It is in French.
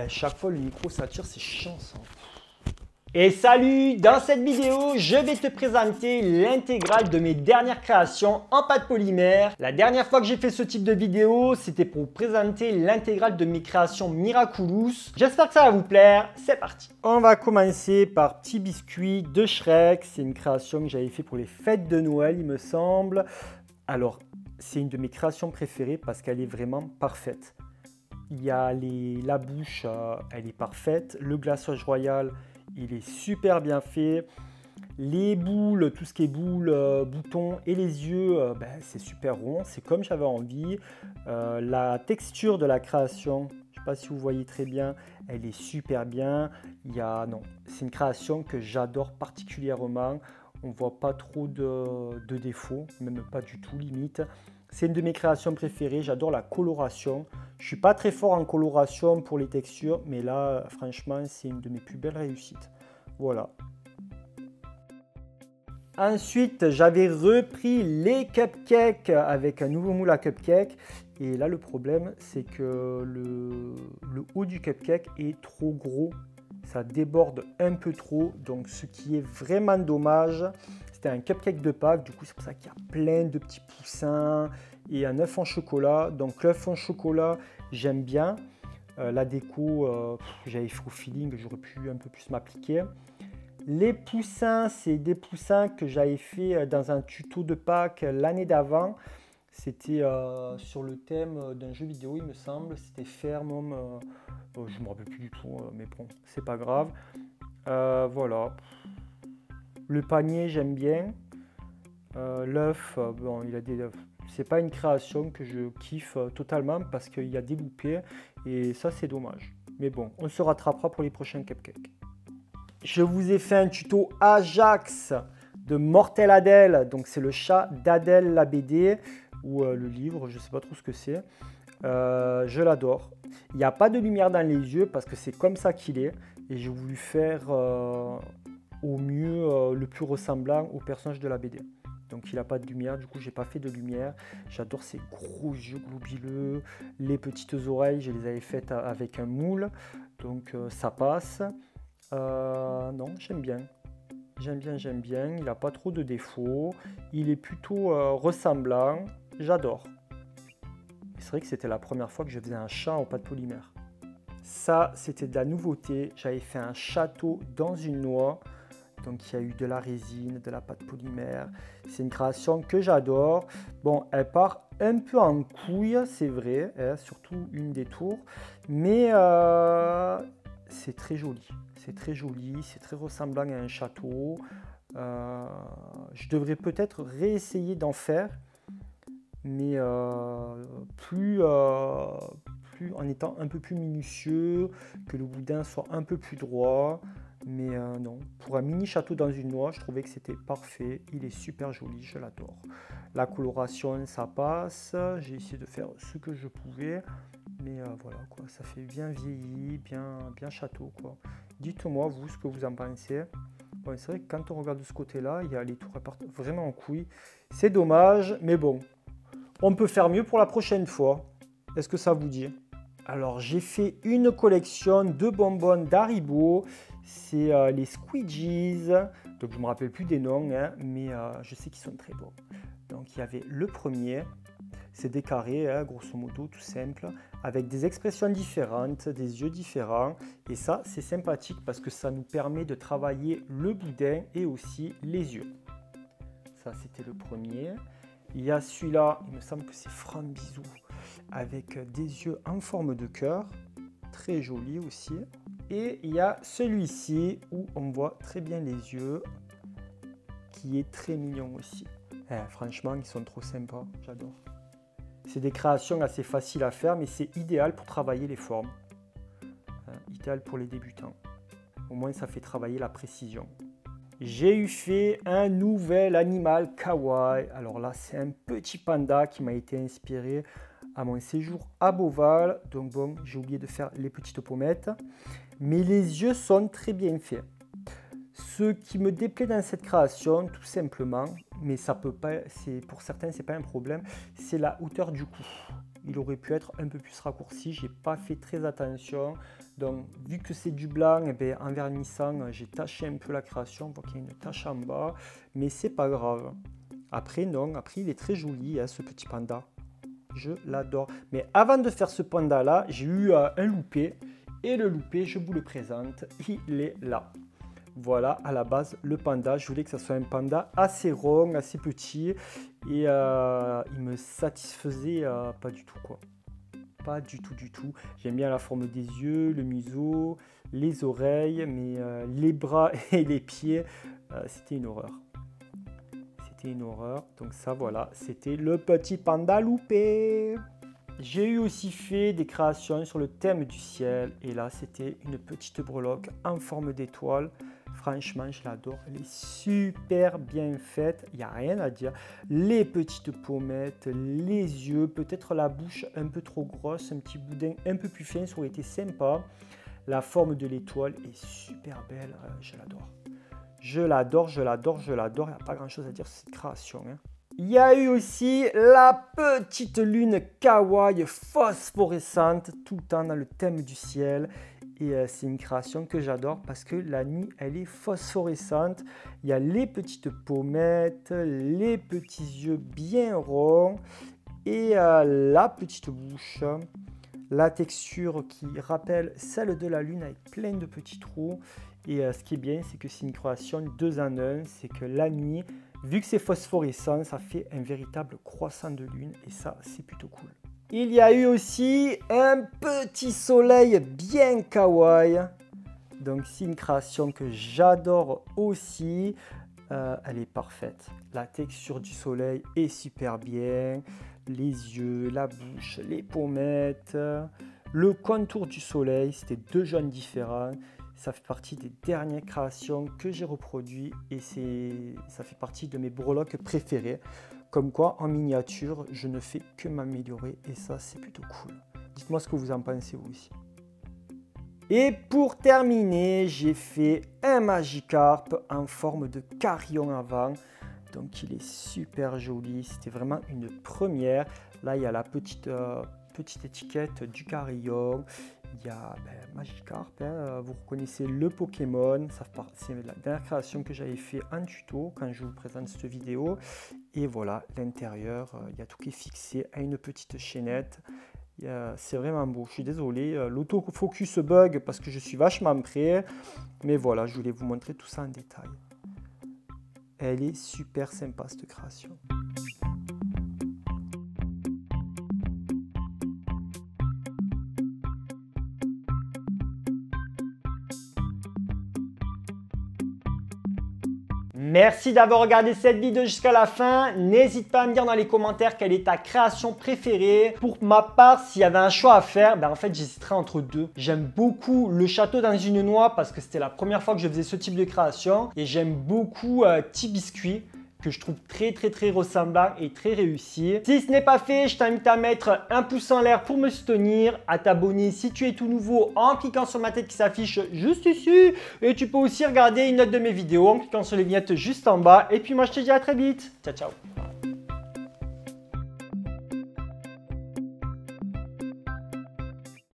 Chaque fois le micro s'attire, c'est chiant ça. Et salut! Dans cette vidéo, je vais te présenter l'intégrale de mes dernières créations en pâte polymère. La dernière fois que j'ai fait ce type de vidéo, c'était pour présenter l'intégrale de mes créations Miraculous. J'espère que ça va vous plaire, c'est parti! On va commencer par Petit Biscuit de Shrek. C'est une création que j'avais fait pour les fêtes de Noël, il me semble. Alors, c'est une de mes créations préférées parce qu'elle est vraiment parfaite. Il y a la bouche, elle est parfaite. Le glaçage royal, il est super bien fait. Les boules, tout ce qui est boules, boutons et les yeux, c'est super rond. C'est comme j'avais envie. La texture de la création, je ne sais pas si vous voyez très bien, elle est super bien. C'est une création que j'adore particulièrement. On ne voit pas trop de défauts, même pas du tout limite. C'est une de mes créations préférées, j'adore la coloration. Je ne suis pas très fort en coloration pour les textures, mais là, franchement, c'est une de mes plus belles réussites. Voilà. Ensuite, j'avais repris les cupcakes avec un nouveau moule à cupcake. Et là, le problème, c'est que le haut du cupcake est trop gros. Ça déborde un peu trop, donc ce qui est vraiment dommage. C'était un cupcake de Pâques, du coup c'est pour ça qu'il y a plein de petits poussins et un œuf en chocolat. Donc l'œuf en chocolat, j'aime bien. La déco, j'avais fait au feeling, j'aurais pu un peu plus m'appliquer. Les poussins, c'est des poussins que j'avais fait dans un tuto de Pâques l'année d'avant. C'était sur le thème d'un jeu vidéo, il me semble. C'était Fermum. Je ne me rappelle plus du tout, mais bon, c'est pas grave. Voilà. Le panier, j'aime bien. L'œuf, c'est pas une création que je kiffe totalement parce qu'il y a des loupés et ça, c'est dommage. Mais bon, on se rattrapera pour les prochains cupcakes. Je vous ai fait un tuto Ajax de Mortel Adèle. Donc, c'est le chat d'Adèle, la BD ou le livre, je ne sais pas trop ce que c'est. Je l'adore. Il n'y a pas de lumière dans les yeux parce que c'est comme ça qu'il est. Et j'ai voulu faire au mieux le plus ressemblant au personnage de la BD. Donc il n'a pas de lumière, du coup j'ai pas fait de lumière. J'adore ces gros yeux globuleux, les petites oreilles, je les avais faites avec un moule. Donc ça passe. Non, j'aime bien. J'aime bien. Il n'a pas trop de défauts. Il est plutôt ressemblant. J'adore. C'est vrai que c'était la première fois que je faisais un chat en pâte polymère. Ça, c'était de la nouveauté. J'avais fait un château dans une noix. Donc, il y a eu de la résine, de la pâte polymère. C'est une création que j'adore. Bon, elle part un peu en couille, c'est vrai, hein, surtout une des tours. Mais c'est très joli. C'est très joli, c'est très ressemblant à un château. Je devrais peut-être réessayer d'en faire. Mais plus en étant un peu plus minutieux, que le boudin soit un peu plus droit. Mais non, pour un mini château dans une noix, je trouvais que c'était parfait. Il est super joli, je l'adore. La coloration, ça passe. J'ai essayé de faire ce que je pouvais. Mais voilà, quoi, ça fait bien vieilli, bien château, quoi. Dites-moi, vous, ce que vous en pensez. Bon, c'est vrai que quand on regarde de ce côté-là, il y a les tours partent vraiment en couille. C'est dommage, mais bon. On peut faire mieux pour la prochaine fois. Est-ce que ça vous dit? Alors, j'ai fait une collection de bonbons d'Haribo. C'est les Squeegees. Donc, je ne me rappelle plus des noms, hein, mais je sais qu'ils sont très beaux. Donc, il y avait le premier. C'est des carrés, hein, grosso modo, tout simple, avec des expressions différentes, des yeux différents. Et ça, c'est sympathique parce que ça nous permet de travailler le boudin et aussi les yeux. Ça, c'était le premier. Il y a celui-là, il me semble que c'est Framboise, avec des yeux en forme de cœur, très joli aussi. Et il y a celui-ci où on voit très bien les yeux, qui est très mignon aussi. Franchement, ils sont trop sympas, j'adore. C'est des créations assez faciles à faire, mais c'est idéal pour travailler les formes. Idéal pour les débutants. Au moins, ça fait travailler la précision. J'ai eu fait un nouvel animal kawaii. Alors là, c'est un petit panda qui m'a été inspiré à mon séjour à Beauval. Donc bon, j'ai oublié de faire les petites pommettes. Mais les yeux sont très bien faits. Ce qui me déplaît dans cette création, tout simplement, mais ça peut pas, pour certains, c'est pas un problème, c'est la hauteur du cou. il aurait pu être un peu plus raccourci. J'ai pas fait très attention. Donc, vu que c'est du blanc, eh bien, en vernissant, j'ai taché un peu la création. On voit qu'il y a une tache en bas, mais c'est pas grave. Après, non, après, il est très joli, hein, ce petit panda. Je l'adore. Mais avant de faire ce panda-là, j'ai eu un loupé. Et le loupé, je vous le présente, il est là. Voilà, à la base, le panda. Je voulais que ça soit un panda assez rond, assez petit. Et il me satisfaisait pas du tout, quoi. Pas du tout, du tout. J'aime bien la forme des yeux, le museau, les oreilles, mais les bras et les pieds, c'était une horreur. C'était une horreur. Donc ça, voilà, c'était le petit panda loupé. J'ai eu aussi fait des créations sur le thème du ciel. Et là, c'était une petite breloque en forme d'étoile. Franchement, je l'adore. Elle est super bien faite. Il n'y a rien à dire. Les petites pommettes, les yeux, peut-être la bouche un peu trop grosse, un petit boudin un peu plus fin, ça aurait été sympa. La forme de l'étoile est super belle. Je l'adore. Je l'adore, je l'adore, je l'adore. Il n'y a pas grand-chose à dire sur cette création, hein. Il y a eu aussi la petite lune kawaii phosphorescente, tout le temps dans le thème du ciel. Et c'est une création que j'adore parce que la nuit, elle est phosphorescente. Il y a les petites pommettes, les petits yeux bien ronds et la petite bouche. La texture qui rappelle celle de la lune avec plein de petits trous. Et ce qui est bien, c'est que c'est une création 2 en 1. C'est que la nuit, vu que c'est phosphorescent, ça fait un véritable croissant de lune et ça, c'est plutôt cool. Il y a eu aussi un petit soleil bien kawaii. Donc, c'est une création que j'adore aussi. Elle est parfaite. La texture du soleil est super bien. Les yeux, la bouche, les pommettes. Le contour du soleil, c'était 2 jaunes différents. Ça fait partie des dernières créations que j'ai reproduites et ça fait partie de mes breloques préférées. Comme quoi, en miniature, je ne fais que m'améliorer et ça, c'est plutôt cool. Dites-moi ce que vous en pensez vous aussi. Et pour terminer, j'ai fait un Magikarp en forme de carillon avant. Donc, il est super joli. C'était vraiment une première. Là, il y a la petite étiquette du carillon. Il y a Magikarp, hein, vous reconnaissez le Pokémon, c'est la dernière création que j'avais fait en tuto quand je vous présente cette vidéo. Et voilà, l'intérieur, il y a tout qui est fixé à une petite chaînette. C'est vraiment beau, je suis désolé, l'autofocus bug parce que je suis vachement près. Mais voilà, je voulais vous montrer tout ça en détail. Elle est super sympa cette création. Merci d'avoir regardé cette vidéo jusqu'à la fin. N'hésite pas à me dire dans les commentaires quelle est ta création préférée. Pour ma part, s'il y avait un choix à faire, en fait, j'hésiterais entre 2. J'aime beaucoup le château dans une noix parce que c'était la première fois que je faisais ce type de création. Et j'aime beaucoup Petit Biscuit, que je trouve très ressemblant et très réussi. Si ce n'est pas fait, je t'invite à mettre un pouce en l'air pour me soutenir, à t'abonner si tu es tout nouveau en cliquant sur ma tête qui s'affiche juste ici. Et tu peux aussi regarder une autre de mes vidéos en cliquant sur les vignettes juste en bas. Et puis moi, je te dis à très vite. Ciao, ciao.